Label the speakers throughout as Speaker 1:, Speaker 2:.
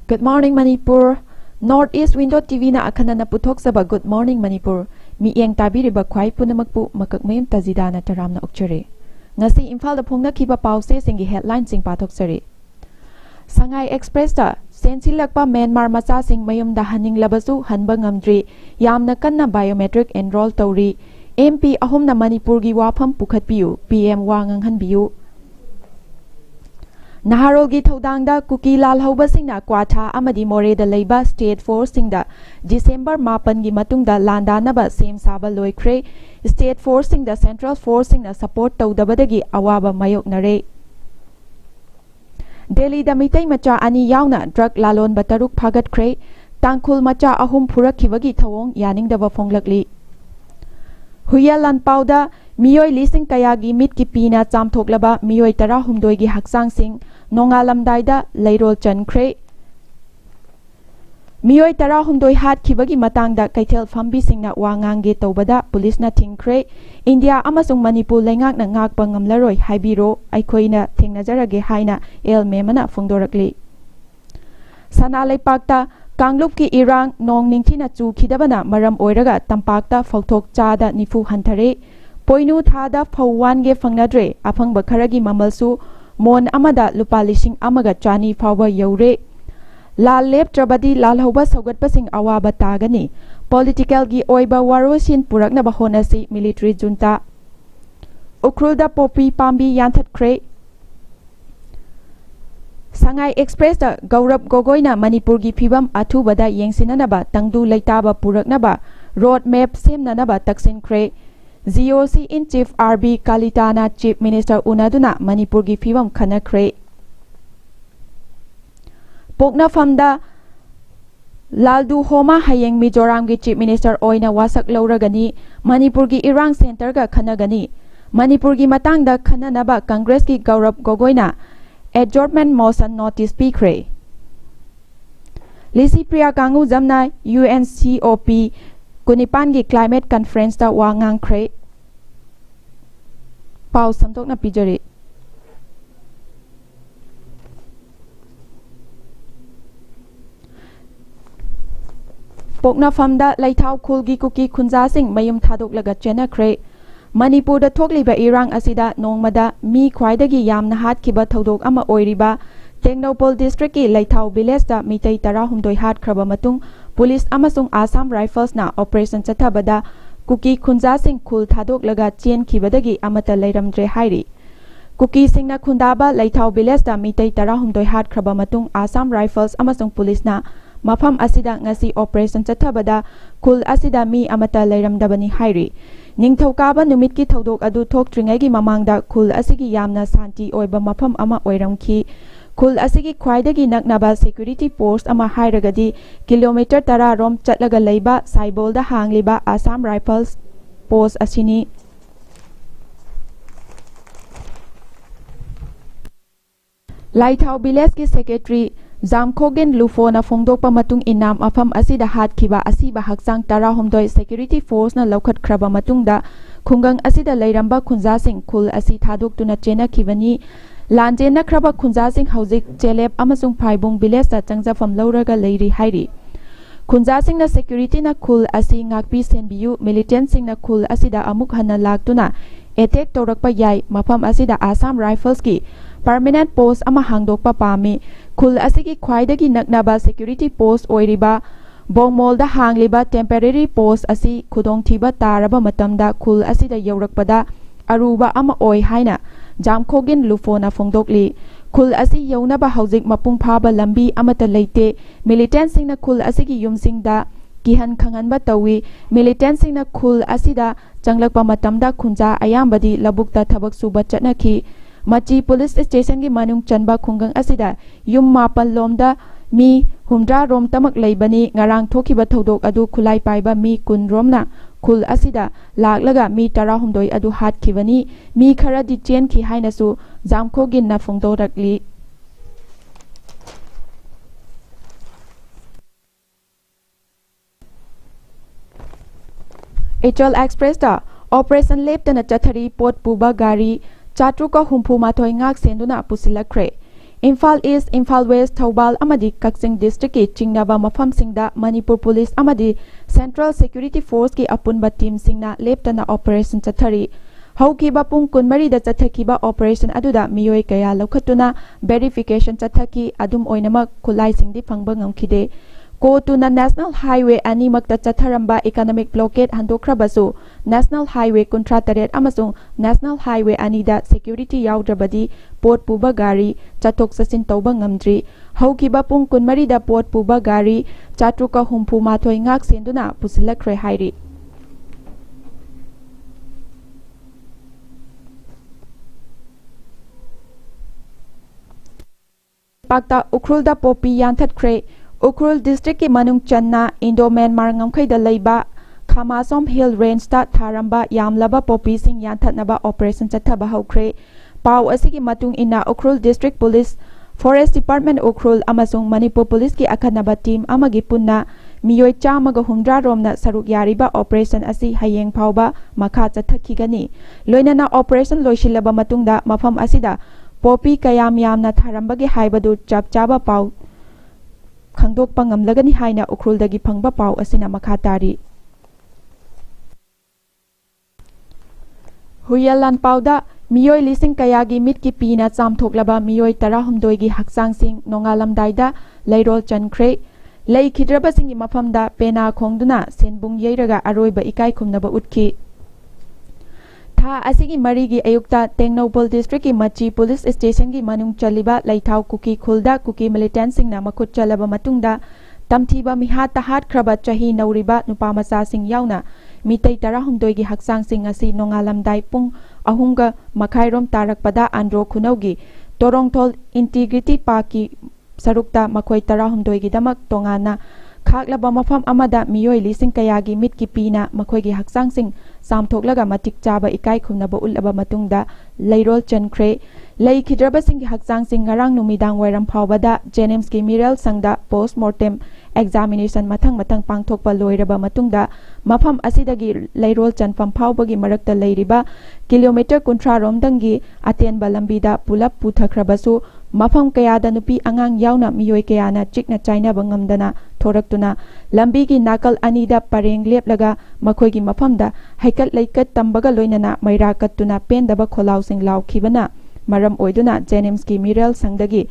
Speaker 1: Good morning Manipur. Northeast Window TV na akhanana puthok saba Good morning Manipur. Mi eng tabiriba khwai punamakpu makakmayam tajidana taramna okchare. Ngasi Imphal da phongna khiba pause singi headline sing pathok sari. Shanghai Express ta sensilakpa Myanmar macha sing mayum da haning labasu hanba ngamdri yamna kanna biometric enroll tawri. MP ahumna Manipur gi wafam pukhatpiu PM wangang hanbiu. Naharol gi thodangda kuki lal hauba singna kwatha amadi more da leiba state force singda December 8 gi matungda landanaba sem saba loikhre state force singda central force singna support tawdabadagi awaba mayoknare. Delhi da mitai macha ani yauna drug lalon bataruk phagatkhre tangkhul macha ahum phurakkhibagi thawong yaningdaba fonglakli. Huyal Lanpauda miyoi lising kayagi mit ki pina chamthoklaba miyoi tara humdoi gi haksang sing nongalamdaida leirol chankhre miyoi tara humdoi hat khibagi matangda kaithel fambi singna wangange tawbada police na thingkhre India amasung Manipur lengak na ngak pangamlaroi haibiro aikhoina thengnajarage haina el memana phongdorakli sana leipakta Kanglup ki irang nong ningthina chu khidabana maram oiraga tampakta phauthok chada nifu hanthare poinu thada phauwan ge fangnadre aphangba kharagi mamalsu mon amada lupa lising amaga chani phawba yaure lal lep trabadi lal hoba saugat pasing awaba tagani political gi oiba warosin purakna ba honasi military junta ukrulda popi pambi yanthat khre Shanghai Express da Gaurav Gogoina Manipur gi phibam athubada yengsinanaba tangdu leitaba puraknaba road map semnanaba taksin khre GOC in chief RB Kalitana chief minister unaduna Manipur gi phibam khana khre Pokna famda Laldu Homa hayeng Mizoram gi chief minister oina wasak lauragani Manipur gi irang center ga khanagani Manipur gi matangda khananaba Congress gi Gaurav Gogoina Adjournment motion notice pikre Lisi Priya Kangu Jamna UNCOP Kunipan gi climate conference ta wangang khre Pau samtok na pijari Pokna famda laithau khulgi kuki khunja sing mayum thadok laga chena khre Manipur da thokliba irang asida nongmada mi khwaidagi yamna hatkhiba thodok ama oiriba Tengnopol district ki Laithau village da mitai tara humdoi hat khraba matung police amasung Assam Rifles na operation chathabada kuki khunja sing khul thadok laga chen khibadagi amata leiramdre hairi kuki singna khundaba Laithau village da mitai tara humdoi hat khraba matung Assam Rifles amasung police na mafam asida ngasi operation chathabada khul asida mi amata leiramdabani hairi Ningthokaba numit ki thodok adu thoktringay gi mamangda khul asigi yamna santi oiba mafam ama oiramki khul asigi khwaidagi naknaba security post ama hairagadi kilometer tara rom chatlaga leiba Saibolda hangliba Assam Rifles post asini Laithau village ki secretary Zamkhogen Lufona Fongdokpa matung inam afam asida hatkhiba asiba haksang tara homdoi security force na lokhat khraba matungda khungang asida leiramba khunja sing khul asi thadok tuna chena khibani lanjena khraba khunja sing haujik chelep amasung phaibung village ta changjafam lauraga leiri hairi khunja sing na security na khul asi ngakpi senbiu militant sing na khul asida amuk hana laktuna attack torakpa yai mafam asida Assam Rifles ki permanent post ama hangdokpa pami khul asigi khwaidagi naknaba security post oiriba bongmolda hangliba temporary post asi khudongthiba taraba matamda khul asida yaurakpada aruba ama oi haina Jamkhogin Lufona Fongdokli khul asi yaunaba haujik mapung phaba lambi amata leite militant singna khul asigi yumsingda kihan khanganba tawi militant singna khul asida changlakpa matamda khunja ayambadi labukta thabak suba chatnaki Machi police station gi manung chanba khungang asida yum mapan lomda mi humdra rom tamak leibani ngarang thokiba thodok adu khulai paiba mi kun romna khul asida laklaga mi tara humdoi adu hat khibani mi khara di chen khi haina su Jamkhogin na phongdorakli HL Express da operation leptana chathari pot puba gari Chatruka humpu mathoi ngak senduna pusilakre Imphal East, Imphal West, ꯊꯧꯕꯥꯜ ꯑꯃꯗꯤ ꯀꯛꯆꯤꯡ ꯗꯤꯁꯇ꯭ꯔꯤꯛꯀꯤ ꯆꯤꯡꯅꯕ ꯃꯐꯝꯁꯤꯡꯗ Manipur police ꯑꯃꯗꯤ central security ꯐꯣꯔꯁꯀꯤ ꯑꯄꯨꯟꯕ ꯇꯤꯝꯁꯤꯡꯅ ꯂꯦꯞꯇꯅ ꯑꯣꯄꯔꯦꯁꯟ ꯆꯠꯊꯔꯤ꯫ ꯍꯧꯈꯤꯕ ꯄꯨꯡ 24ꯗ ꯆꯠꯊꯈꯤꯕ ꯑꯣꯄꯔꯦꯁꯟ ꯑꯗꯨꯗ ꯃꯤꯑꯣꯏ ꯀꯌꯥ ꯂꯧꯈꯠꯇꯨꯅ ꯚꯦꯔꯤꯐꯤꯀꯦꯁꯟ ꯆꯠꯊꯈꯤ꯫ ꯑꯗꯨꯝ ꯑꯣꯏꯅꯃꯛ ꯈꯨꯠꯂꯥꯏꯁꯤꯡꯗꯤ ꯐꯪꯕ ꯉꯝꯈꯤꯗꯦ꯫ ꯀꯣꯇꯨꯅ ꯅꯦꯁꯅꯦꯜ ꯍꯥꯏꯋꯦ ꯑꯅꯤꯃꯛꯇ ꯆꯠꯊꯔꯝꯕ ꯏꯀꯣꯅꯣꯃꯤꯛ ꯕ꯭ꯂꯣꯀꯦꯗ ꯍꯟꯗꯣꯛꯈ꯭ꯔꯕꯁꯨ ꯅꯦꯁꯅꯦꯜ ꯍꯥꯏꯋꯦ 38 ꯑꯃꯁꯨꯡ ꯅꯦꯁꯅꯦꯜ ꯍꯥꯏꯋꯦ 2ꯗ ꯁꯦꯀ꯭ꯌꯨꯔꯤꯇꯤ ꯌꯥꯎꯗ꯭ꯔꯕꯗꯤ ꯄꯣꯠ ꯄꯨꯕ ꯒꯥꯔꯤ ꯆꯠꯊꯣꯛ-ꯆꯠꯁꯤꯟ ꯇꯧꯕ ꯉꯝꯗ꯭ꯔꯤ꯫ ꯍꯧꯈꯤꯕ ꯄꯨꯡ 24ꯗ ꯄꯣꯠ ꯄꯨꯕ ꯒꯥꯔꯤ 764 ꯉꯥꯛ ꯁꯦꯟꯗꯨꯅ ꯄꯨꯁꯤꯜꯂꯛꯈ꯭ꯔꯦ ꯍꯥꯏꯔꯤ꯫ ꯄꯥꯛꯇ ꯎꯈ꯭ꯔꯨꯜꯗ ꯄꯣꯄꯤ ꯌꯥꯟꯊꯠꯈ꯭ꯔꯦ꯫ ꯎꯈ꯭ꯔꯨꯜ ꯗꯤꯁꯇ꯭ꯔꯤꯛꯀꯤ ꯃꯅꯨꯡ ꯆꯟꯅ ꯏꯟꯗꯣ-ꯃ꯭ꯌꯥꯟꯃꯥꯔ ꯉꯝꯈꯩꯗ ꯂꯩꯕ ꯈꯥꯃꯥꯁꯣꯝ ꯍꯤꯜ ꯔꯦꯟꯖꯇ ꯊꯥꯔꯝꯕ ꯌꯥꯝꯂꯕ ꯄꯣꯄꯤꯁꯤꯡ ꯌꯥꯟꯊꯠꯅꯕ ꯑꯣꯄꯔꯦꯁꯟ ꯆꯠꯊꯕ ꯍꯧꯈ꯭ꯔꯦ꯫ ꯄꯥꯎ ꯑꯁꯤꯒꯤ ꯃꯇꯨꯡ ꯏꯟꯅ Ukhrul district police, forest department Ukhrul ꯑꯃꯁꯨꯡ ꯃꯅꯤꯄꯨꯔ ꯄꯨꯂꯤꯁꯀꯤ ꯑꯈꯟꯅꯕ ꯇꯤꯝ ꯑꯃꯒꯤ ꯄꯨꯟꯅ ꯃꯤꯑꯣꯏ 150 ꯔꯣꯝꯅ ꯁꯔꯨꯛ ꯌꯥꯔꯤꯕ ꯑꯣꯄꯔꯦꯁꯟ ꯑꯁꯤ ꯍꯌꯦꯡ ꯐꯥꯎꯕ ꯃꯈꯥ ꯆꯠꯊꯈꯤꯒꯅꯤ꯫ ꯂꯣꯏꯅꯅ ꯑꯣꯄꯔꯦꯁꯟ ꯂꯣꯏꯁꯤꯜꯂꯕ ꯃꯇꯨꯡꯗ ꯃꯐꯝ ꯑꯁꯤꯗ ꯄꯣꯄꯤ ꯀꯌꯥꯝ ꯌꯥꯝꯅ ꯊꯥꯔꯝꯕꯒꯦ ꯍꯥꯏꯕꯗꯨ ꯆꯞ ꯆꯥꯕ ꯄꯥꯎ ꯈꯪꯗꯣꯛꯄ ꯉꯝꯂꯒꯅꯤ ꯍꯥꯏꯅ ꯎꯈ꯭ꯔꯨꯜꯗꯒꯤ ꯐꯪꯕ ꯄꯥꯎ ꯑꯁꯤꯅ ꯃꯈꯥ ꯇꯥꯔꯤ꯫ ꯍꯨꯏꯌꯦꯜ ꯂꯥꯟꯄꯥꯎꯗ ꯃꯤꯑꯣꯏ ꯂꯤꯁꯤꯡ ꯀꯌꯥꯒꯤ ꯃꯤꯠꯀꯤ ꯄꯤꯅ ꯆꯥꯝꯊꯣꯛꯂꯕ ꯃꯤꯑꯣꯏ 18ꯒꯤ ꯍꯛꯆꯥꯡꯁꯤꯡ ꯅꯣꯡꯉꯥꯜꯂꯝꯗꯥꯏꯗ ꯂꯩꯔꯣꯜ ꯆꯟꯈ꯭ꯔꯦ꯫ ꯂꯩꯈꯤꯗ꯭ꯔꯕꯁꯤꯡꯒꯤ ꯃꯐꯝꯗ ꯄꯦꯅꯥ ꯈꯣꯡꯗꯨꯅ ꯁꯦꯟꯕꯨꯡ ꯌꯩꯔꯒ ꯑꯔꯣꯏꯕ ꯏꯀꯥꯏ ꯈꯨꯝꯅꯕ ꯎꯠꯈꯤ꯫ ꯊꯥ ꯑꯁꯤꯒꯤ 4ꯒꯤ ꯑꯌꯨꯛꯇ ꯇꯦꯡꯅꯧꯄꯜ ꯗꯤꯁꯇ꯭ꯔꯤꯛꯀꯤ ꯃꯆꯤ ꯄꯨꯂꯤꯁ ꯁ꯭ꯇꯦꯁꯟꯒꯤ ꯃꯅꯨꯡ ꯆꯜꯂꯤꯕ ꯂꯩꯊꯥꯎ ꯀꯨꯀꯤ ꯈꯨꯜꯗ ꯀꯨꯀꯤ ꯃꯤꯂꯤꯇꯦꯟꯠꯁꯤꯡꯅ ꯃꯈꯨꯠ ꯆꯜꯂꯕ ꯃꯇꯨꯡꯗ ꯇꯝꯊꯤꯕ ꯃꯤꯍꯥꯠꯇ ꯍꯥꯠꯈ꯭ꯔꯕ ꯆꯍꯤ ꯅꯧꯔꯤꯕ ꯅꯨꯄꯥꯃꯆꯥꯁꯤꯡ ꯌꯥꯎꯅ ꯃꯤꯇꯩ 18ꯒꯤ ꯍꯛꯆꯥꯡꯁꯤꯡ ꯉꯁꯤ ꯅꯣꯡꯉꯥꯜꯂꯝꯗꯥꯏ ꯄꯨꯡ 3:30 ꯇꯥꯔꯛꯄꯗ ꯑꯟꯗ꯭ꯔꯣ ꯈꯨꯅꯧꯒꯤ ꯇꯣꯔꯣꯡꯊꯣꯜ ꯏꯟꯇꯤꯒ꯭ꯔꯤꯇꯤ ꯄꯥꯔꯛꯀꯤ ꯁꯔꯨꯛꯇ ꯃꯈꯣꯏ 18ꯒꯤꯗꯃꯛ ꯇꯣꯉꯥꯟꯅ ꯈꯥꯛꯂꯕ ꯃꯐꯝ ꯑꯃꯗ ꯃꯤꯑꯣꯏ ꯂꯤꯁꯤꯡ ꯀꯌꯥꯒꯤ ꯃꯤꯠꯀꯤ ꯄꯤꯅ ꯃꯈꯣꯏꯒꯤ ꯍꯛꯆꯥꯡꯁꯤꯡ ꯆꯥꯝꯊꯣꯛꯂꯒ ꯃꯇꯤꯛ ꯆꯥꯕ ꯏꯀꯥꯏ ꯈꯨꯝꯅꯕ ꯎꯠꯂꯕ ꯃꯇꯨꯡꯗ ꯂꯩꯔꯣꯜ ꯆꯟꯈ꯭ꯔꯦ꯫ ꯂꯩꯈꯤꯗ꯭ꯔꯕꯁꯤꯡꯒꯤ ꯍꯛꯆꯥꯡꯁꯤꯡ ꯉꯔꯥꯡ ꯅꯨꯃꯤꯗꯥꯡ ꯋꯥꯏꯔꯝ ꯐꯥꯎꯕꯗ ꯖꯦꯅꯤꯝꯁꯀꯤ ꯃꯤꯔꯦꯜ ꯁꯪꯗ ꯄꯣꯁꯠ ꯃꯣꯔꯇꯦꯝ ꯑꯦꯛꯖꯥꯃꯤꯅꯦꯁꯟ ꯃꯊꯪ ꯄꯥꯡꯊꯣꯛꯄ ꯂꯣꯏꯔꯕ ꯃꯇꯨꯡꯗ ꯃꯐꯝ ꯑꯁꯤꯗꯒꯤ ꯂꯩꯔꯣꯜ ꯆꯟꯐꯝ ꯐꯥꯎꯕꯒꯤ ꯃꯔꯛꯇ ꯂꯩꯔꯤꯕ ꯀꯤꯂꯣꯃꯤꯇꯔ 30 ꯔꯣꯝꯗꯪꯒꯤ ꯑꯇꯦꯟꯕ ꯂꯝꯕꯤꯗ ꯄꯨꯂꯞ ꯄꯨꯊꯈ꯭ꯔꯕꯁꯨ ꯃꯐꯝ ꯀꯌꯥꯗ ꯅꯨꯄꯤ ꯑꯉꯥꯡ ꯌꯥꯎꯅ ꯃꯤꯑꯣꯏ ꯀꯌꯥꯅ ꯆꯤꯛꯅ ꯆꯥꯏꯅꯕ ꯉꯝꯗꯅ ꯊꯣꯔꯛꯇꯨꯅ ꯂꯝꯕꯤꯒꯤ ꯅꯥꯀꯜ ꯑꯅꯤꯗ ꯄꯔꯦꯡ ꯂꯦꯞꯂꯒ ꯃꯈꯣꯏꯒꯤ ꯃꯐꯝꯗ ꯍꯩꯀꯠ ꯂꯩꯀꯠ ꯇꯝꯕꯒ ꯂꯣꯏꯅꯅ ꯃꯩꯔꯥ ꯀꯠꯇꯨꯅ ꯄꯦꯟꯗꯕ ꯈꯣꯜꯂꯥꯎꯁꯤꯡ ꯂꯥꯎꯈꯤꯕꯅ ꯃꯔꯝ ꯑꯣꯏꯗꯨꯅ ꯖꯦꯅꯤꯝꯁꯀꯤ ꯃꯤꯔꯦꯜ ꯁꯪꯗꯒꯤ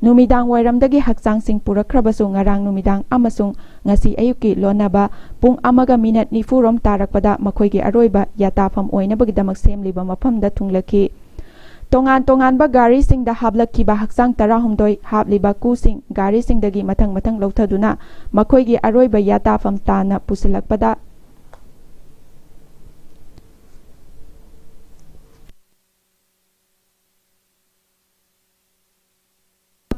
Speaker 1: ꯅꯨꯃꯤꯗꯥꯡ ꯋꯥꯏꯔꯝꯗꯒꯤ ꯍꯛꯆꯥꯡꯁꯤꯡ ꯄꯨꯔꯛꯈ꯭ꯔꯕꯁꯨ ꯉꯔꯥꯡ ꯅꯨꯃꯤꯗꯥꯡ ꯑꯃꯁꯨꯡ ꯉꯁꯤ ꯑꯌꯨꯛꯀꯤ ꯂꯣꯟꯅꯕ ꯄꯨꯡ 1:40 ꯔꯣꯝ ꯇꯥꯔꯛꯄꯗ ꯃꯈꯣꯏꯒꯤ ꯑꯔꯣꯏꯕ ꯌꯥꯇꯥꯐꯝ ꯑꯣꯏꯅꯕꯒꯤꯗꯃꯛ ꯁꯦꯝꯂꯤꯕ ꯃꯐꯝꯗ ꯊꯨꯡꯂꯈꯤ꯫ ꯇꯣꯉꯥꯟ-ꯇꯣꯉꯥꯟꯕ ꯒꯥꯔꯤꯁꯤꯡꯗ ꯍꯥꯞꯂꯛꯈꯤꯕ ꯍꯛꯆꯥꯡ 18 ꯍꯥꯞꯂꯤꯕ ꯀꯨꯁꯤꯡ ꯒꯥꯔꯤꯁꯤꯡꯗꯒꯤ ꯃꯊꯪ ꯂꯧꯊꯗꯨꯅ ꯃꯈꯣꯏꯒꯤ ꯑꯔꯣꯏꯕ ꯌꯥꯇꯥꯐꯝ ꯇꯥꯟꯅ ꯄꯨꯁꯤꯜꯂꯛꯄꯗ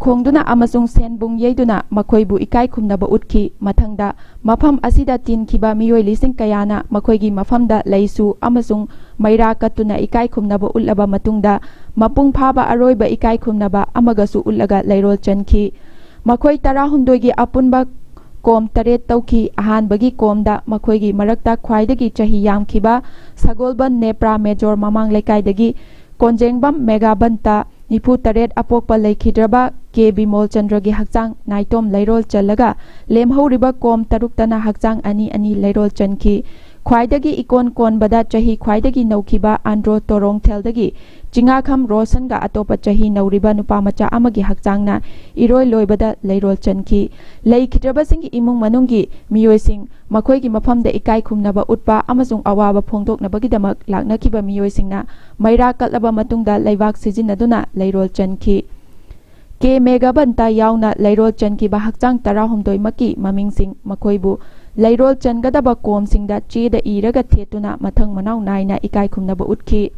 Speaker 1: ꯈꯣꯡꯗꯨꯅ ꯑꯃꯁꯨꯡ ꯁꯦꯟꯕꯨꯡ ꯌꯩꯗꯨꯅ ꯃꯈꯣꯏꯕꯨ ꯏꯀꯥꯏ ꯈꯨꯝꯅꯕ ꯎꯠꯈꯤ꯫ ꯃꯊꯪꯗ ꯃꯐꯝ ꯑꯁꯤꯗ ꯇꯤꯟꯈꯤꯕ ꯃꯤꯑꯣꯏ ꯂꯤꯁꯤꯡ ꯀꯌꯥꯅ ꯃꯈꯣꯏꯒꯤ ꯃꯐꯝꯗ ꯂꯩꯁꯨ ꯑꯃꯁꯨꯡ ꯃꯩꯔꯥ ꯀꯠꯇꯨꯅ ꯏꯀꯥꯏ ꯈꯨꯝꯅꯕ ꯎꯠꯂꯕ ꯃꯇꯨꯡꯗ ꯃꯄꯨꯡ ꯐꯥꯕ ꯑꯔꯣꯏꯕ ꯏꯀꯥꯏ ꯈꯨꯝꯅꯕ ꯑꯃꯒꯁꯨ ꯎꯠꯂꯒ ꯂꯩꯔꯣꯜ ꯆꯟꯈꯤ꯫ ꯃꯈꯣꯏ 18ꯒꯤ ꯑꯄꯨꯟꯕ ꯀꯣꯝ 8 ꯇꯧꯈꯤ꯫ ꯑꯍꯥꯟꯕꯒꯤ ꯀꯣꯝꯗ ꯃꯈꯣꯏꯒꯤ ꯃꯔꯛꯇ ꯈ꯭ꯋꯥꯏꯗꯒꯤ ꯆꯍꯤ ꯌꯥꯝꯈꯤꯕ ꯁꯒꯣꯜꯕꯟ ꯅꯦꯄ꯭ꯔꯥ ꯃꯦꯖꯣꯔ ꯃꯃꯥꯡ ꯂꯩꯀꯥꯏꯗꯒꯤ ꯀꯣꯟꯖꯦꯡꯕꯝ ꯃꯦꯘꯥꯕꯟꯇ 94 ꯑꯄꯣꯛꯄ ꯂꯩꯈꯤꯗ꯭ꯔꯕ ꯀꯦ ꯕꯤꯃꯣꯜ ꯆꯟꯗ꯭ꯔꯒꯤ ꯍꯛꯆꯥꯡ ꯅꯥꯏꯇꯣꯝ ꯂꯩꯔꯣꯜ ꯆꯜꯂꯒ ꯂꯦꯝꯍꯧꯔꯤꯕ ꯀꯣꯝ 6ꯇꯅ ꯍꯛꯆꯥꯡ 2 ꯂꯩꯔꯣꯜ ꯆꯟꯈꯤ꯫ ꯈ꯭ꯋꯥꯏꯗꯒꯤ ꯏꯀꯣꯟ ꯀꯣꯟꯕꯗ ꯆꯍꯤ ꯈ꯭ꯋꯥꯏꯗꯒꯤ ꯅꯧꯈꯤꯕ ꯑꯟꯗ꯭ꯔꯣ ꯇꯣꯔꯣꯡꯊꯦꯜꯗꯒꯤ ꯆꯤꯡꯉꯥꯈꯝ ꯔꯣꯁꯟꯒ ꯑꯇꯣꯞꯄ ꯆꯍꯤ ꯅꯧꯔꯤꯕ ꯅꯨꯄꯥꯃꯆꯥ ꯑꯃꯒꯤ ꯍꯛꯆꯥꯡꯅ ꯏꯔꯣꯏ ꯂꯣꯏꯕꯗ ꯂꯩꯔꯣꯜ ꯆꯟꯈꯤ꯫ ꯂꯩꯈꯤꯗ꯭ꯔꯕꯁꯤꯡꯒꯤ ꯏꯃꯨꯡ ꯃꯅꯨꯡꯒꯤ ꯃꯤꯑꯣꯏꯁꯤꯡ ꯃꯈꯣꯏꯒꯤ ꯃꯐꯝꯗ ꯏꯀꯥꯏ ꯈꯨꯝꯅꯕ ꯎꯠꯄ ꯑꯃꯁꯨꯡ ꯑꯋꯥꯕ ꯐꯣꯡꯗꯣꯛꯅꯕꯒꯤꯗꯃꯛ ꯂꯥꯛꯅꯈꯤꯕ ꯃꯤꯑꯣꯏꯁꯤꯡꯅ ꯃꯩꯔꯥ ꯀꯠꯂꯕ ꯃꯇꯨꯡꯗ ꯂꯩꯕꯥꯛ ꯁꯤꯖꯤꯟꯅꯗꯨꯅ ꯂꯩꯔꯣꯜ ꯆꯟꯈꯤ꯫ ꯀꯦ ꯃꯦꯘꯥꯕꯟꯇ ꯌꯥꯎꯅ ꯂꯩꯔꯣꯜ ꯆꯟꯈꯤꯕ ꯍꯛꯆꯥꯡ 18ꯃꯛꯀꯤ ꯃꯃꯤꯡꯁꯤꯡ ꯃꯈꯣꯏꯕꯨ ꯂꯩꯔꯣꯜ ꯆꯟꯒꯗꯕ ꯀꯣꯝꯁꯤꯡꯗ ꯆꯦꯗ ꯏꯔꯒ ꯊꯦꯠꯇꯨꯅ ꯃꯊꯪ ꯃꯅꯥꯎ ꯅꯥꯏꯅ ꯏꯀꯥꯏ ꯈꯨꯝꯅꯕ ꯎꯠꯈꯤ꯫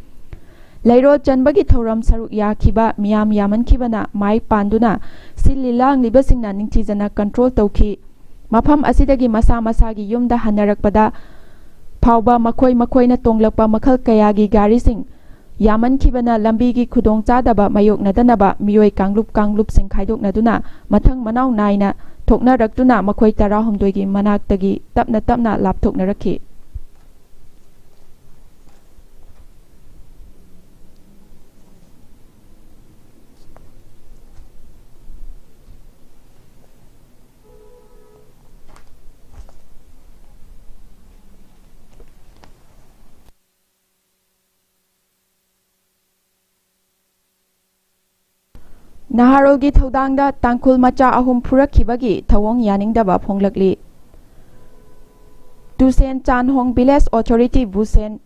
Speaker 1: ꯂꯩꯔꯣꯜ ꯆꯟꯕꯒꯤ ꯊꯧꯔꯝ ꯁꯔꯨꯛ ꯌꯥꯈꯤꯕ ꯃꯤꯌꯥꯝ ꯌꯥꯝꯃꯟꯈꯤꯕꯅ ꯃꯥꯏ ꯄꯥꯟꯗꯨꯅ ꯁꯤꯜꯂꯤ ꯂꯥꯡꯂꯤꯕꯁꯤꯡꯅ ꯅꯤꯡꯊꯤꯖꯅ ꯀꯟꯇ꯭ꯔꯣꯜ ꯇꯧꯈꯤ꯫ ꯃꯐꯝ ꯑꯁꯤꯗꯒꯤ ꯃꯁꯥ ꯃꯁꯥꯒꯤ ꯌꯨꯝꯗ ꯍꯟꯅꯔꯛꯄꯗ ꯐꯥꯎꯕ ꯃꯈꯣꯏꯅ ꯇꯣꯡꯂꯛꯄ ꯃꯈꯜ ꯀꯌꯥꯒꯤ ꯒꯥꯔꯤꯁꯤꯡ ꯌꯥꯝꯃꯟꯈꯤꯕꯅ ꯂꯝꯕꯤꯒꯤ ꯈꯨꯗꯣꯡꯆꯥꯗꯕ ꯃꯥꯌꯣꯛꯅꯗꯅꯕ ꯃꯤꯑꯣꯏ ꯀꯥꯡꯂꯨꯞꯁꯤꯡ ꯈꯥꯏꯗꯣꯛꯅꯗꯨꯅ ꯃꯊꯪ ꯃꯅꯥꯎ ꯅꯥꯏꯅ ꯊꯣꯛꯅꯔꯛꯇꯨꯅ ꯃꯈꯣꯏ 18ꯒꯤ ꯃꯅꯥꯛꯇꯒꯤ ꯇꯞꯅ ꯂꯥꯞꯊꯣꯛꯅꯔꯛꯈꯤ꯫ Naharolgi thodangda tangkhul macha ahum phurakibagi thawong yaningdaba phonglakli. Tusen Chanhong Village Authority Busen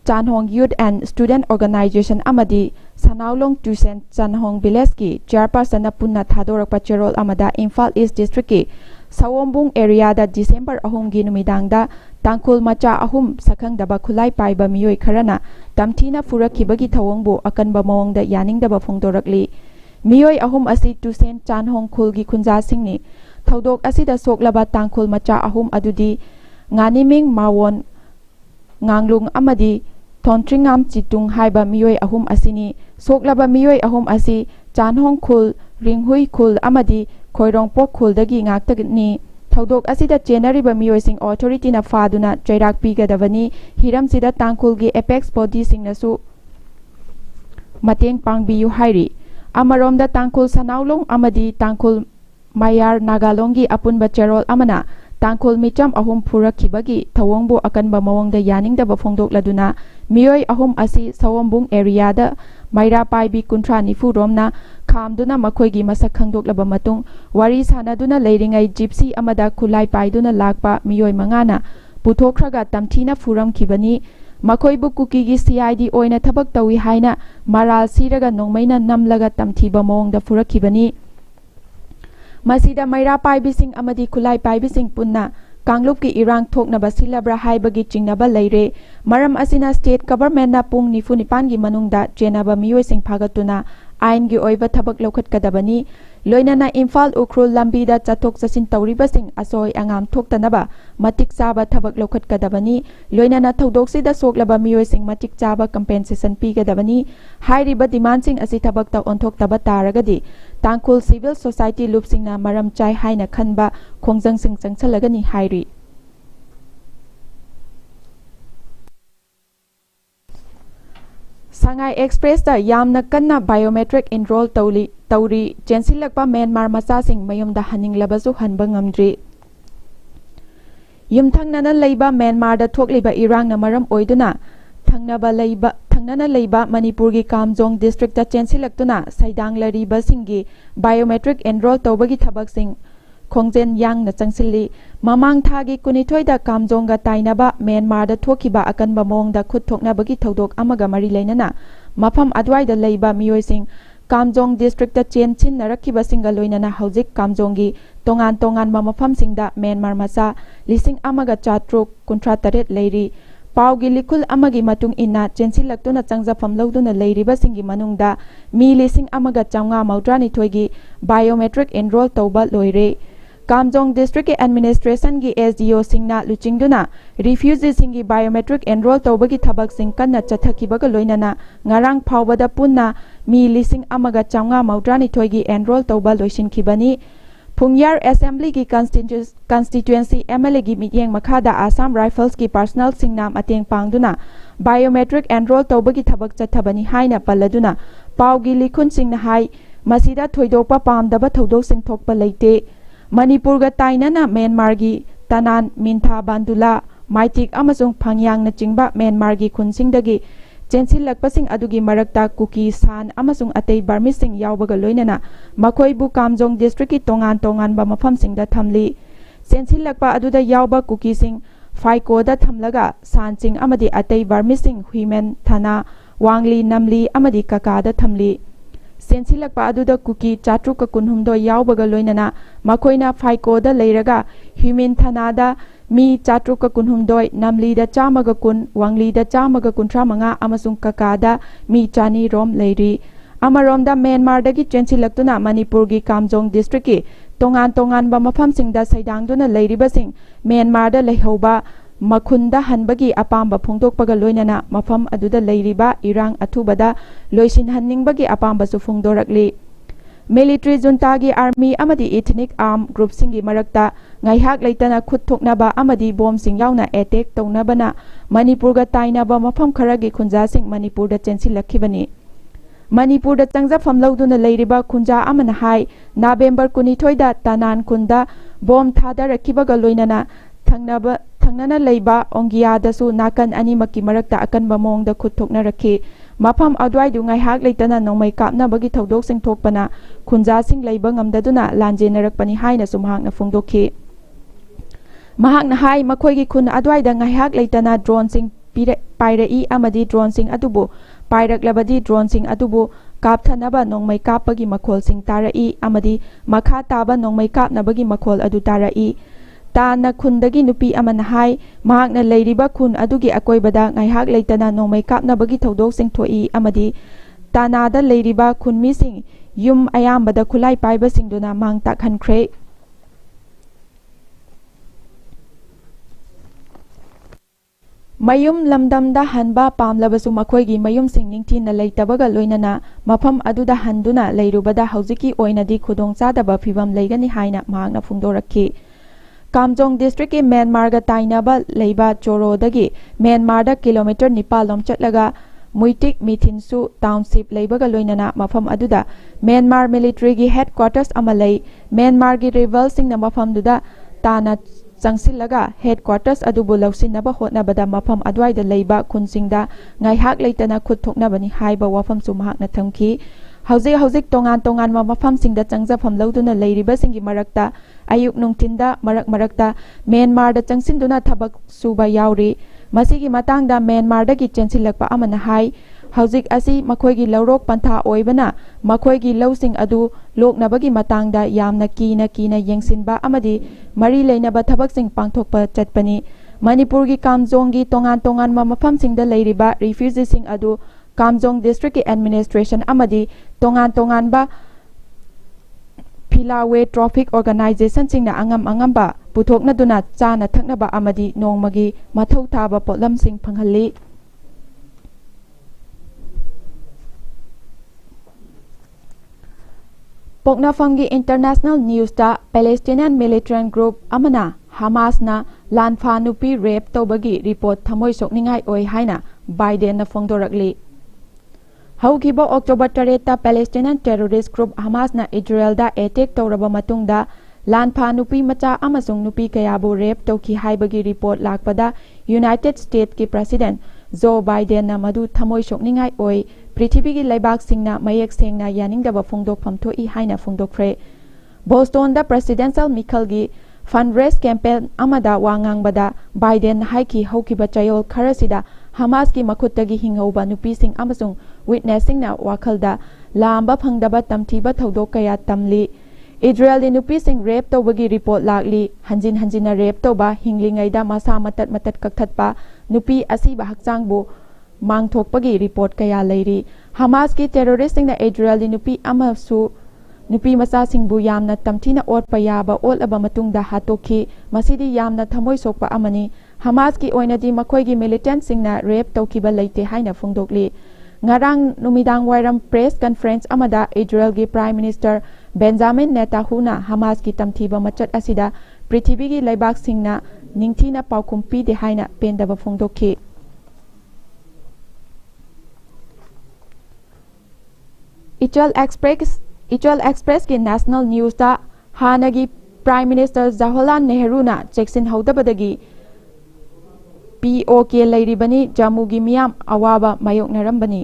Speaker 1: Chanhong Youth and Student Organization amadi Sanaulong Tusen Chanhong Village ki chairperson na punna thadorakpa cherol amada Imphal East District ki Sawombung area da December ahum gi numidangda tangkhul macha ahum sakhangdaba khulai paiba miyoi kharana tamthina phurakibagi thawongbu akanba mawongda yaningdaba phongdorakli. Miyoi ahum asi Tusen Chanhong khulgi khunja singni thodok asida soklaba tangkhul macha ahum adudi Nganiming Mawon Nganglung amadi Thontringam Chitung haiba miyoi ahum asini soklaba miyoi ahum asi Chanhong khul Ringhui khul amadi Khoirongpok khul dagi ngaktagni thodok asida chenariba miyoi sing authority na faduna chairak pigadabani hiram sida tangkhul gi apex body singnasu mateng pangbiyu hairi Amaromda tangkhul Sanaulong amadi tangkhul Mayar Nagalongi apunba cherol amana tangkhul micham ahum phurakibagi thawongbu akanba mawongda yaningdaba phongdokladuna miyoi ahum asi Sawombung area da Maira paibi kunthra nifu romna khamduna makhoigi masak khangdoklaba matung wari sanaduna leiringai gypsy amada khulai paiduna lakpa miyoi mangana puthokraga tamthina phuram khibani Makhoibu kukigi CID oina thabak tawi haina maral siraga nongmaina namlaga tamthiba mawongda phurakibani Masida Maira paibising amadi khulai paibising punna Kangluk ki irang thoknaba silabra haibagi chingnaba leire maram asina state government na pung nifu nipan gi manungda chenaba miyoi sing phagatuna ain gi oiba thabak lokhat kadabani loinana Imphal Ukhrul lambi da chathok chasin tawriba sing asoi angam thoktanaba matik chaba thabak lokhat kadabani loinana thodok sida soklaba miyoi sing matik chaba compensation pi kadabani hairiba demand sing asi thabak ta onthok taba taragadi tangkhul civil society loop singna maram chai haina khanba khongjang sing changchalagani hairi Sangai Express da yamna kanna biometric enroll tauri chensilakpa Myanmar macha sing mayumda haninglabasu hanba ngamdri yumthangnana leiba Myanmar da thokliba irang na maram oiduna thangnana leiba Manipur gi Kamjong district da chensilaktuna saidang lariba singi biometric enroll tawbagi thabak sing Khongjen yang na changsilli mamang thagi kunithoi da Kamjong ga tainaba Myanmar da thokiba akanba mong da khut thoknabagi thodok amaga mari leinana mafam adwai da leiba miyoi sing Kamjong district da chen chin narakhiba singa loinana haujik Kamjong gi tongan ba mafam singda Myanmar macha lising amaga chatruk kunthra taret leiri Paugi likul amagi matung ina chensilaktuna changjafam loduna leiriba singi manungda mi lising amaga chawnga maudrani thoigi biometric enroll tawba loire Kamjong district administration gi SDO singna luchingduna refugees singi biometric enroll tawbagi thabak sing kanna chathakibaga loinana ngarang phawbada punna mi lising amaga chawnga maudrani thoigi enroll tawba loisinkhibani Pungyar Assembly ki constituency MLA gi mityeng makhada Assam Rifles ki personal singnam ateng pangduna biometric enroll tawbagi thabak chathabani haina palladuna paugi likhun singna hai masida thoidokpa pamdaba thodok sing thokpa leite Manipur ga tainana Myanmar gi Tanan Mintha Bandula Maitik amasung Phangyang na chingba Myanmar gi khunsingdagi chensilakpasing adugi marakta kuki san amasung atei Burmese sing yawbaga loinana makhoibu Kamjong district ki tongan ba mafam singda thamli chensilakpa aduda yawba kuki sing faiko da thamlaga san sing amadi atei Burmese sing Huimen Thana Wangli Namli amadi kaka da thamli chensilakpa aduda kuki chatruka kunhumdo yawbaga loinana makhoina faiko da leiraga Huimen Thana da mi chatruka kunhumdoi namli da chamaga kun wangli da chamaga kunthra manga amasung kakada mi chani rom leiri amarom da Myanmar dagi chensilaktuna Manipur gi Kamjong district ki tongan ba mafam singda saidangduna leiriba sing Myanmar da lehoba makhunda hanbagi apamba phongdokpaga loinana mafam aduda leiriba irang athubada loisin hanningbagi apamba su phongdorakli Military junta gi army amadi ethnic armed group singi marakta ngaihak leitana khut thoknaba amadi bomb sing yauna attack tongnabana Manipur ga tainaba mafam kharagi khunja sing Manipur da chensilakhibani Manipur da changja famloduna leiriba khunja amana hai November 22 da Tanan khunda bomb thada rakhibaga loinana थंगनना लेबा ओंगियादसु नाकन अनिमकी मरक्ता अकनबा मोंगदा खुद थोकनरखि मफम अद्वाइदु ngaihak leitana nongmai kapnabagi thौदोकसिंग थोकपना खुंजासिंग लेबा ngamdaduna lanjenarakpani haina sumhakna phongdokhi mahakna hai makhoi khun adwaida ngaihak leitana drone sing पाइरई अमदी drone सिंग अदुबु पाइरक्लबदी drone सिंग अदुबु कापथनबा नोंगमै कापगी मखोल सिंग तारई अमदी मखा ताबा नोंगमै कापनबगी मखोल अदु तारई ताना खुंदगी नुपी अमन हाई महाकना लेरिबा खुन अदुगी अकोइबदा ngaihak लेतना नोंगमै कापनबगी थौदोक सिंग थोई अमदी तानादा लेरिबा खुनमी सिंग युम अयामबदा खुलाई पाइबा सिंगदुना मांग ताखनख्रे मयुम लमदमदा हनबा पामलबसु मखोइगी मयुम सिंग निंगथिना लेतबगा लोइनना मफम अदुदा हंदुना लेरुबदा हौजिकी ओइनदी खुदोंचादबा फिबम लेगनी हाइना मांगना फुंगदोरखि कामजोंग डिस्ट्रिक्ट के म्यांमार ताइनाबा लेबा चोरोदगी म्यांमार किलोमीटर 9 लोम चटलगा मुइटिक मिथिनसु टाउनशिप लेबगा लोइनना मफम अदुदा म्यांमार मिलिट्री की हेडक्वार्टर्स अमा लई म्यांमार की रिबल सिंग ना मफम दुदा ताना चंगसिलगा हेडक्वार्टर्स अदुबु लौसिनबा होटनबदा मफम अद्वाइदा लेबा खुनसिंगदा ngaihak लेतना खुद थोकनबनी हाइबा वाफम सुमहाकना थमखि हौजिक तोंगान तोंगान मफम सिंगदा चंगजफम लौदुना लेरिबा सिंगी मरक्ता अयुक नुंगथिंदा मरक्ता म्यांमार चंगसिनदुना थबक सुबा याउरी मसिगी मतंगदा म्यांमार दगी चेंसिलकपा अमना हाई हौजिक असी मखोइगी लौरोक पंथा ओइबना मखोइगी लौसिंग अदु लोकनबगी मतंगदा यामना कीना येंसिनबा अमदी मरी लेनबा थबकसिंग पांगथोकपा चटपनी मणिपुर की कामजोंगी तोंगान तोंगान मफम सिंगदा लेरिबा रिफ्यूजी सिंग अदु कामजोंग डिस्ट्रिक्ट की एडमिनिस्ट्रेशन अमदी तोंगान तोंगान बा फिलावे ट्रॉफिक ऑर्गेनाइजेशन सिंगना अंगम पुथोकनदुना चाना थकनबा अमदी नोंगमगी मथौ थाबा पोलम सिंग फंगहल्ली पोकनाफम की इंटरनेशनल न्यूज दा पैलेस्टीनियन मिलिटेंट ग्रुप अमना हमासना लानफा नुपी रेप तौबगी रिपोर्ट थमोय सोकनिंगाई ओय हाइना बाइडेन ना फोंगदोरकली हौगिबो अक्टोबर 8 पैलेस्टीनियन टेररिस्ट ग्रुप हमासना इजराइलदा अटैक तौरबा मतुंगदा लानफा नुपी मचा अमसुंग नुपी कयाबो रेप तौखी हाइबगी रिपोर्ट लाकपदा यूनाइटेड स्टेट की प्रेसिडेंट जो बाइडेन ना मधु थमोय सोकनिंगाई ओय पृथ्वी की लेबाक सिंगना मयेक सेंगना यानिंगदबा फोंगदोकफम थोई हाइना फोंगदोकफ्रे बोस्टोनदा प्रेसिडेंशियल मिखलगी फंडरेस कैंपेन अमदा वांगांगबदा बाइडेन हाइकी हौकिबा चयोल खरसिदा हमास की मखुत्तगी हिंगौबा नुपीसिंग अमसुंग विटनेसिंगना वाखलदा लांबा फंगदबा तमथीबा थौदोक कया तमली इजराइली नुपीसिंग रेप तौबगी रिपोर्ट लागली हंजिन रेप तौबा हिंगलिंगैदा मसा मतत कक्थतपा नुपी असीबा हक्चांगबो मांगथोकपगी रिपोर्ट कया लेरी हमास की टेररिस्टिंग इजराइली नुपी अमसु नुपी मचासिंगबु यामना तमथीना ओटपा याबा ओलअबा मतुंगदा हातोखी मसिदी यामना थमोय सोकपा अमनी हमास की ओइनदी मखोइगी मिलिटेंट सिंगना रेप तौखिबा लेते हाइना फोंगदोकली ngarang numidang wairam press conference amada Israel gi prime minister Benjamin Netanyahu Hamas ki tamthiba machat asida prithvi gi laibak singna ningthina paukum pi de haina pendaba phongdokhi Ichwal Express ki national news da hanagi prime minister Jawaharlal Nehru na cheksin haudabadagi POK लेरिबनी Jammu की मियाम अवाबा मायोकनरंबनी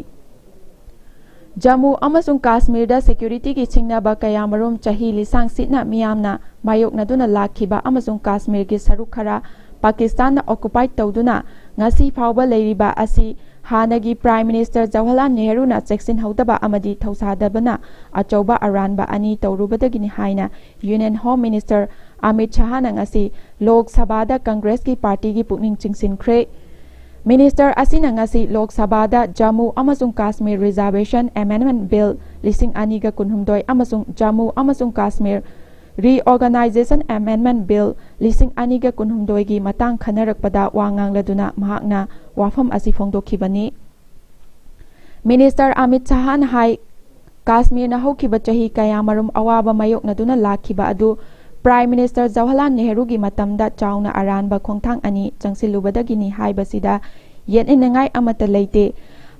Speaker 1: जम्मू अमसुंग काश्मीर दा security की चिंगनाबा कयामरुम चाही लिसांग सिटना मियामना मायोकनदुना लाखिबा अमसुंग काश्मीर की सरुक खरा पाकिस्तान ना occupied तौदुना ngasi फावबा लेरिबा असि हानगी प्राइम मिनिस्टर जवाहरलाल नेहरू ना चेक्सिन हौदबा अमदी थौसादबना अचौबा अरानबा अनि तौरुबदगिनी हाइना union home minister Amit Shah ना ngasi लोक सभा कांग्रेस की पार्टी की पुकनिंग चिंगसिनख्रे मिनिस्टर असिना ngasi लोक सभा जम्मू अमसुंग काश्मीर रिजर्वेशन अमेंडमेंट बिल 2019 अमसुंग जम्मू अमसुंग काश्मीर Reorganization Amendment Bill 2019 की मतंग खनरकपदा वांगांगलदुना महाकना वाफम असि फोंदोखिबनी मिनिस्टर अमित शाह न हाई काश्मीर न होखिबा चाही कयामरुम अवाबा मायोकनदुना लाखिबा अदु प्राइम मिनिस्टर जवाहरलाल नेहरू की मतमदा चाउना अरानबा खोंथांग अनि चंगसिलुबदगिनी हाइबसिदा येनिनंगाई अमत लेते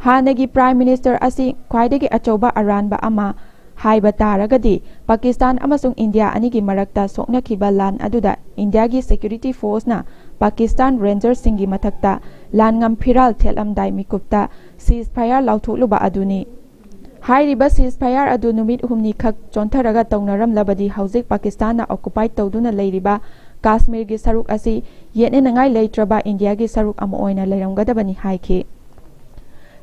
Speaker 1: हानगी प्राइम मिनिस्टर असि ख्वाइदगी अचौबा अरानबा अमा हाइबा तारगदी पाकिस्तान अमसुंग इंडिया अनि की मरक्ता सोकनखिबा लान अदुदा इंडिया की सिक्योरिटी फोर्स ना Pakistan Ranger singi mathakta langam phiral thelamdai mikupta ceasefire lauthuluba aduni hairiba ceasefire adu numit humni khak chontharaga tawnaram labadi hauzik Pakistan na occupy tawduna leiriba Kashmir gi saruk asi yene nangai leitraba India gi saruk ama oina leiramgadabani haiki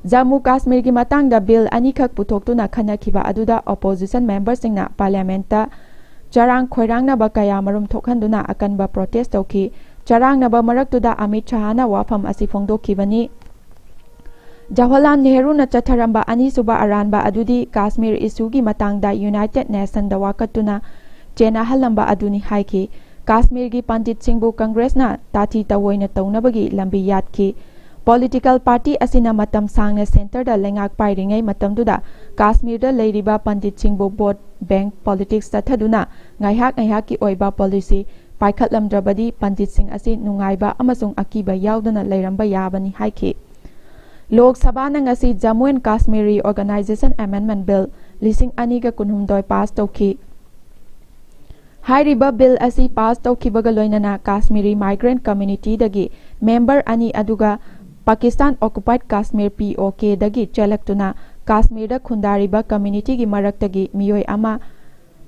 Speaker 1: Jammu Kashmir gi matangda bill ani khak putoktuna khanakhiba aduda opposition members singna parliament ta charang khoirangna ba kaya marum thokhanduna akanba protest tawki charang na ba maraktuda Amit Shah na wafam asi phongdokhibani Jawaharlal Nehru na chatharamba ani suba aranba adudi Kashmir issue gi matangda United Nations da wakatuna chena halamba aduni haiki Kashmir gi Pandit Singbu Congress na tati tawoina tawnabagi lambi yatki Political party asina matam sangna center da lengak pairingai matamduda Kashmir da leiriba Pandit Singbu vote bank politics tathaduna ngaihak ki oiba policy paikhatlamdrabadi Pandit Singh asi nungaiba amasung akiba yaudana leiramba yabani haiki Lok Sabha na ngasi Jammu and Kashmir Organization Amendment Bill lising aniga kunhumdoi pass tawki Hairiba bill asi pass tawkibaga loinana Kashmiri migrant community dagi member ani aduga Pakistan occupied Kashmir POK dagi chelaktuna Kashmir da khundariba community gi maraktagi miyoi ama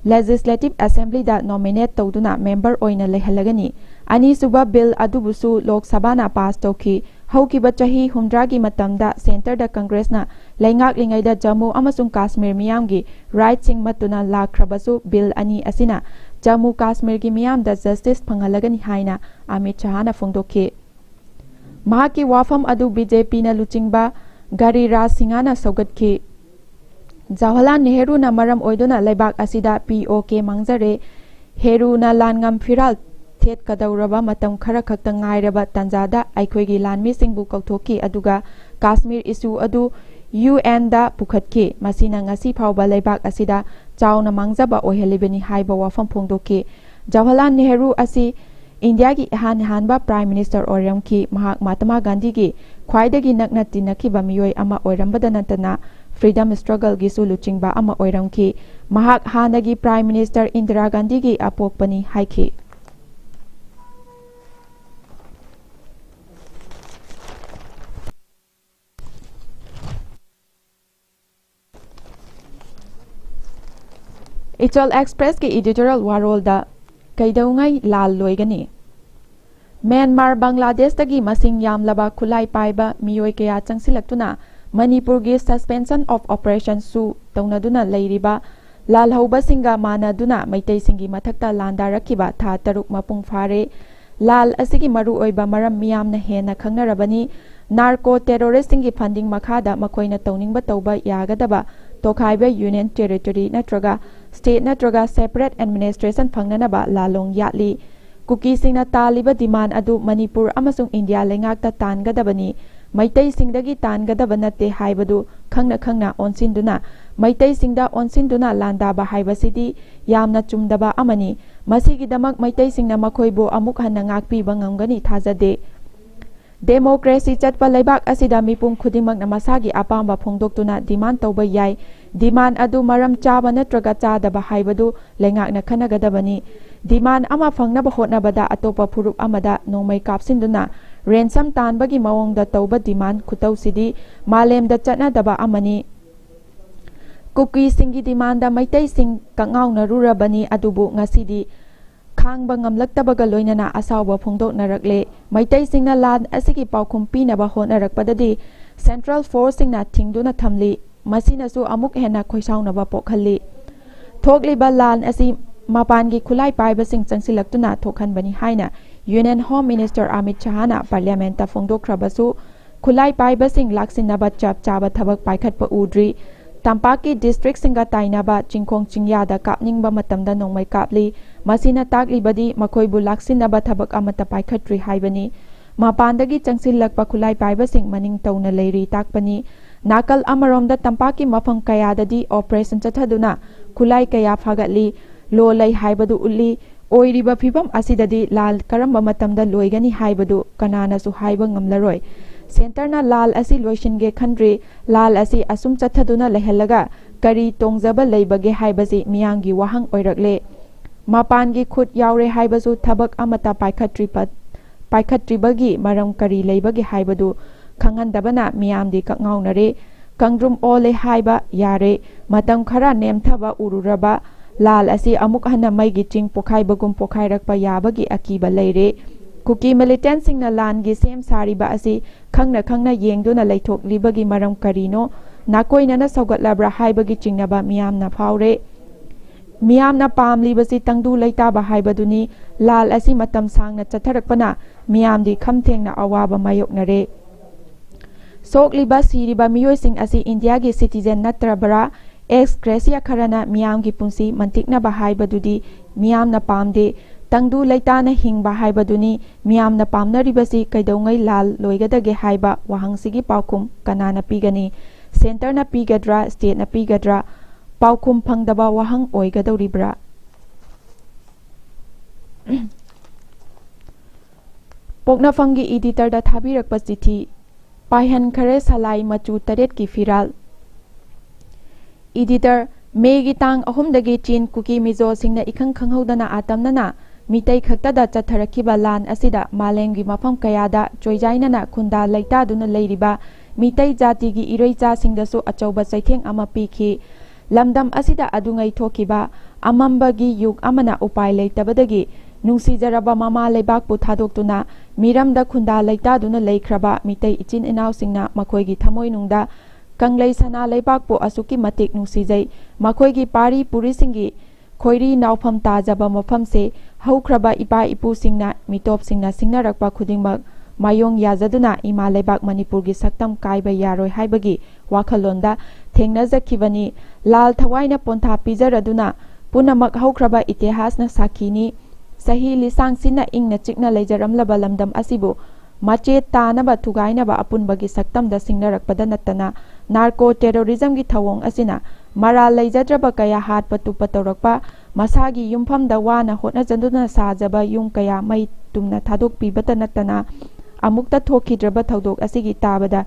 Speaker 1: Legislative Assembly da nominate tawduna member oina lehalagani ani suba bill adubusu Lok Sabha na pass tawki haukiba chahi humdra gi matamda center da Congress na leingak lingai da Jammu amasung Kashmir miyam gi right sing matuna lakhrabasu bill ani asina Jammu Kashmir gi miyam da justice phangalagani haina Amit Shah na phongdokhi mahaki wafam adu BJP na luchingba Gari Raj Singh na saugatkhi Jawaharlal Nehru na maram oiduna leibak asida POK mangjare Heru na langam phiral thet kadauraba matam khara khakta ngairaba tanjada aikhoigi lanmi singbu kauthoki aduga Kashmir issue adu UN da pukhatki masina ngasi phawba leibak asida chauna mangjaba ohelibani haiba wafam phongdoki Jawaharlal Nehru asi India gi hanba Prime Minister oiramki mahak Mahatma Gandhi gi khwaidagi nakna tinakhiba miyoi ama oirambada natana freedom struggle gi su luchingba ama oiramki mahak hanagi Prime Minister Indira Gandhi gi apokpani haiki Ichol Express ki editorial warol da kaidaungai lal loigani Myanmar Bangladesh tagi masing yamlaba khulai paiba miyoi kaya changsilaktuna Manipur gi suspension of operation su taunaduna leiriba lal hauba singa manaduna maitai singi mathakta landa rakhiba tha taruk mapung phare lal asigi maru oiba maram miyamna hena khangnarabani narco terrorist singi funding makhada makoina tauningba tauba yagadaba tokhaiba union territory natraga state natraga separate administration phangnanaba lalong yatli kuki singna taliba demand adu Manipur amasung India lengakta tangadabani maitai singdagi tangadaba natte haibadu khangna onsinduna maitai singda onsinduna landaba haibasidi yamna chumdaba amani masigidamak maitai singna makhoibo amuk hanna ngakpiba ngamgani thajade Democracy chatpa leibak asida mipum khudimak na masagi apamba phongdoktuna demand tawba yai demand adu maram chaba natraga chadaba haibadu lengakna khanagadabani demand ama phangnaba hotnabada atopa phurup amada nongmai kapsinduna ransom tanbagi mawongda tawba demand khutausidi malemda chatnadaba amani kuki singi demand da maitai sing kangauna rurabani adubu ngasidi khangba ngamlaktabaga loinana asawba phongdoknarakle maitai singna lan asigi paukhum pinaba hotnarakpadadi central force singna thingduna thamli masina su amuk hena khoisaunaba pokhalli thokliba lan asi mapangi khulai paiba sing changsilaktuna thokhanbani haina Union Home Minister Amit Shah na parliament ta phongdokrabasu khulai paiba sing laksinaba chap chaba thabak paikhatpa udri Tampaki district singa tainaba chingkhong chingyada kapningba matamda nongmai kapli masina taklibadi makhoibu laksinaba thabak amata paikhatri haibani mapandagi changsilakpa khulai paiba sing maning tauna leiri takpani nakal amaromda Tampaki mafam kayadadi operation chathaduna khulai kaya phagatli lo lai haibadu ulli oiriba phibam asidadi lal karamba matamda loigani haibadu kanana su haiba ngamlaroi Center na lal asi loishinge khandri lal asi asum chathaduna lehelaga kari tongjaba leibage haibasi miyangi wahang oirakle mapangi khut yaure haibasu thabak amata paikhatri pat पाइखट्रिबगी मरम करी लेबगी हाइबदु खंगहनदबना मियामदी कक्ङाउनरे कंद्रुम ओले हाइबा यारे मतम खरा नेमथबा उरुरबा लाल असी अमुक हन्ना Maggi चिंग पोखाइबगुम पोखाइरकपा याबगी अकीबा लेरे cookie militant सिंगना लानगी same सारिबा असी खंगना खंगना येंगदुना लैथोकलिबगी मरम करीनो नाकोइनना सौगतलब्रा हाइबगी चिंगनबा मियामना फाउरे मियामना पामलिबसी तंगदु लैताबा हाइबदुनी लाल असी मतम सांगना चथरकपना मियामदी खमथेंगना अवाबा मायोकनरे सोकलिबा सिरिबा मियोइसिंग असी इंडिया की सिटीजन नत्रबरा एक्स ग्रेसिया खरना मियाम की पुंसी मंतिकनबा हाइबदुदी मियामना पामदे तंगदु लैताना हिंगबा हाइबदुनी मियामना पामनरिबसी कैदौंगै लाल लोइगदगे हाइबा वहांसिगी पाउखुम कनाना पीगनी सेंटरना पीगद्रा स्टेटना पीगद्रा पाउखुम फंगदबा वहांग ओइगदौरिब्रा पोकनाफंगी एडिटर दा थाबिरकपा चिठी पायहन खरे सलाई मचू तरेट की फिराल एडिटर मेगी तांग अहुमदगी चीन कुकी मिजो सिंगना इखंग खंगहौदना आतमनना मितै खक्तदा चथरखिबा लान असिदा मालेंगी मफम कयादा चोइजाइनना खुंदा लैतादुना लैरिबा मितै जातिगी इरैचा सिंगदसु अचौबा चैथेंग अमा पीखि लमदम असिदा अदुंगै थोकिबा अमंबगी युग अमना उपाय लैतबदगी नुंसीजरबा ममा लेबाकपु थादोक्तुना मिरमदा खुंदा लैतादुना लैख्रबा मितै इचिन इनावसिंगना मखोइगी थमोइनुंगदा कंगलै सना लेबाकपु असुकी मतिक नुंसीजै मखोइगी पारी पुरीसिंगी खोइरी नावफम ताजबा मफमसे हौख्रबा इपा इपुसिंगना मितोपसिंगना सिंगनरकपा खुदिंगमक मायोंग याजदुना इमा लेबाक मणिपुरगी सक्तम काइबा यारोय हाइबगी वाखलोंदा थेंगनजखिबनी लाल थवाइना पोंथा पिजरदुना पुनमक हौख्रबा इतिहासना साखीनी सही लिसांग सिना इंगना चिकना लेजरमलबा लमदम असिबु मचे तानबा थुगाइनबा अपुनबगी सक्तमदा सिंगनरकपदा नत्तना नार्को टेरोरिज्म की थवोंग असिना मरा लेजद्रबा कया हात पतुपा तौरकपा मसागी युमफमदा वाना होटनजदुना साजबा युम कया मै तुमना थादोकपीबता नत्तना अमुक्ता थोखिद्रबा थौदोक असिगी ताबदा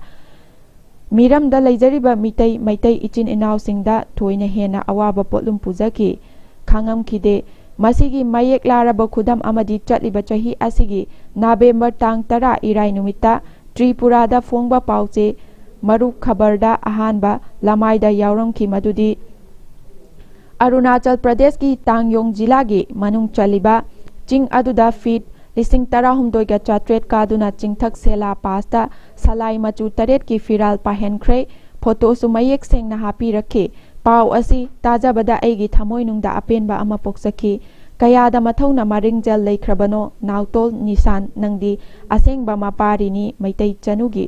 Speaker 1: मिरमदा लेजरिबा मितै मैतै इचिन इनावसिंगदा थोइना हेना अवाबा पोटलुम पुजकी खांगमखिदे मसीगी मयेक लारबा खुदम अमदी चटलिबा चही असिगी नवेम्बर तांग 10 इराई नुमित्ता त्रिपुरादा फोंगबा पाउचे मरु खबरदा अहानबा लमाइदा यावरमखि मदुदी अरुणाचल प्रदेश की तांगयोंग जिला की मनुंग चलिबा चिंग अदुदा फीट 19,900 कादुना चिंगथक सेला पासता सलाई मचू तरेट की फिराल पाहेनख्रे फोटोसु मयेक सेंगना हापी रखे पाव असी ताजाबदा एगी थमोइनुंगदा अपेनबा अमा पोक्सखी कयादा मथौना मरिंगजल लेख्रबनो नाउतोल निशान नंगदी असेंगबा मापारिनी मैतै चनुगी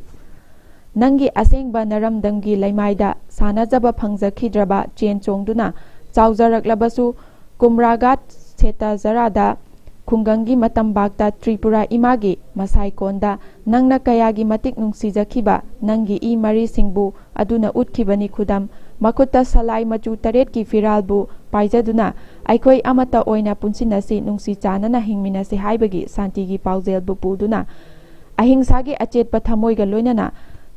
Speaker 1: नंगी असेंगबा नरमदंगी लैमाइदा सानाजबा फंगजखिद्रबा चेन चोंगदुना चाउजरकलबसु कुमरागाट सेताजरादा खुंगंगी मतंबागता त्रिपुरा इमागी मसाइकोंदा नंगना कयागी मतिक नुंसीजखिबा नंगी ई मरी सिंगबु अदुना उठखिबनी खुदम मखुता सलाई मचू तरेट की फिरालबु पाइजदुना अखोई अमता ओइना पुंसिनसी नुंसी चानना हिंगमिनसी हाइबगी शांतिगी पाउजेलबु पुदुना अहिंसागी अचेतपा थमोइगा लोइनना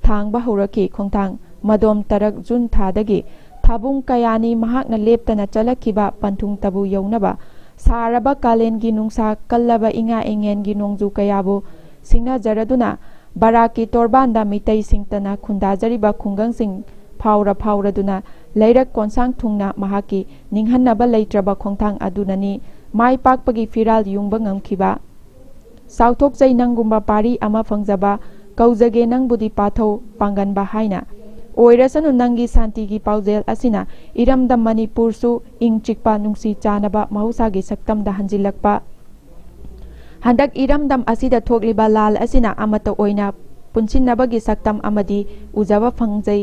Speaker 1: थांगबा हौरकी खोंथांग मदोम तरक जून थादगी थाबुंग कयानी महाकना लेपतना चलखिबा पंथुंग तबु यौनबा सारबा कालेनगी नुंसा कल्लबा इंगा इंगेनगी नोंजू कयाबु सिंगना जरदुना बराकी तोरबांदा मितै सिंगतना खुंदाजरिबा खुंगंसिंग फाउरदुना लैरक कोनसांग थुंगना महाकी निंगहन्नबा लैत्रबा खोंथांग अदुननी माइ पाकपगी फिराल युंगबा ngमखिबा साउथोकजै नंगुम्बा पारी अमा फंगजबा कौजगे नंगबुदी पाथौ पांगनबा हाइना ओइरसनु नंगी शांतिगी पाउजेल असिना इरमदम मणिपुरसु इंग चिकपा नुंसी चानबा महौसागी सक्तमदा हंजिलकपा हंदक इरमदम असिदा थोकलिबा लाल असिना अमता ओइना पुनसिनबगी सक्तम अमदी उजबा फंगजै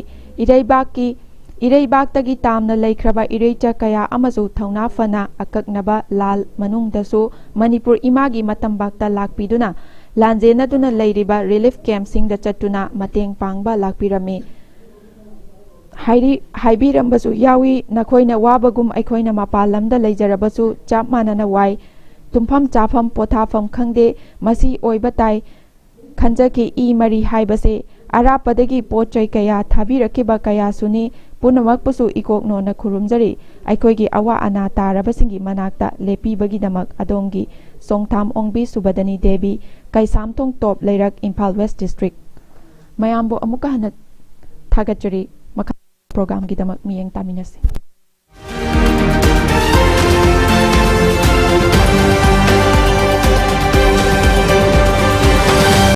Speaker 1: इरैबाक्तगी तामना लैख्रबा इरैचा कया अमसु थौना फना अकक्नबा लाल मनुंगदसु मणिपुर इमागी मतंबाक्ता लाकपीदुना लांजेनदुना लैरिबा रिलीफ कैंपसिंगदा चट्टुना मतेंग पांगबा लाकपिरमे हाइबीरंबसु यावी नखोइना वाबगुम अखोइना मपाल लमदा लैजरबसु चाप मानना वाई तुम्फम चाफम पोथाफम खंगदे मसी ओइबा ताई खंजकी ई मरी हाइबसे अरापदगी पोचै कया थाबीरखिबा कया सुनी ꯄꯨꯝꯅꯃꯛꯄꯨꯁꯨ ꯏꯀꯣꯛꯅꯣꯅ ꯈꯨꯔꯨꯝꯖꯔꯤ ꯑꯩꯈꯣꯏꯒꯤ ꯑꯋꯥ ꯑꯅꯥ ꯇꯥꯔꯕꯁꯤꯡꯒꯤ ꯃꯅꯥꯛꯇ ꯂꯦꯞꯄꯤꯕꯒꯤꯗꯃꯛ ꯑꯗꯣꯝꯒꯤ ꯆꯣꯡꯊꯥꯝ ꯑꯣꯡꯕꯤ ꯁꯨꯕꯗꯅꯤ ꯗꯦꯕꯤ ꯀꯩꯁꯥꯝꯊꯣꯡ ꯇꯣꯞ ꯂꯩꯔꯛ ꯏꯝꯐꯥꯜ ꯋꯦꯁ ꯗꯤꯁꯇ꯭ꯔꯤꯛ ꯃꯌꯥꯝꯕꯨ ꯑꯃꯨꯛꯀ ꯍꯟꯅ ꯊꯥꯒꯠꯆꯔꯤ ꯃꯈꯥ ꯄ꯭ꯔꯣꯒ꯭ꯔꯥꯝꯒꯤꯗꯃꯛ ꯃꯤꯠꯌꯦꯡ ꯇꯥꯃꯤꯟꯅꯁꯤ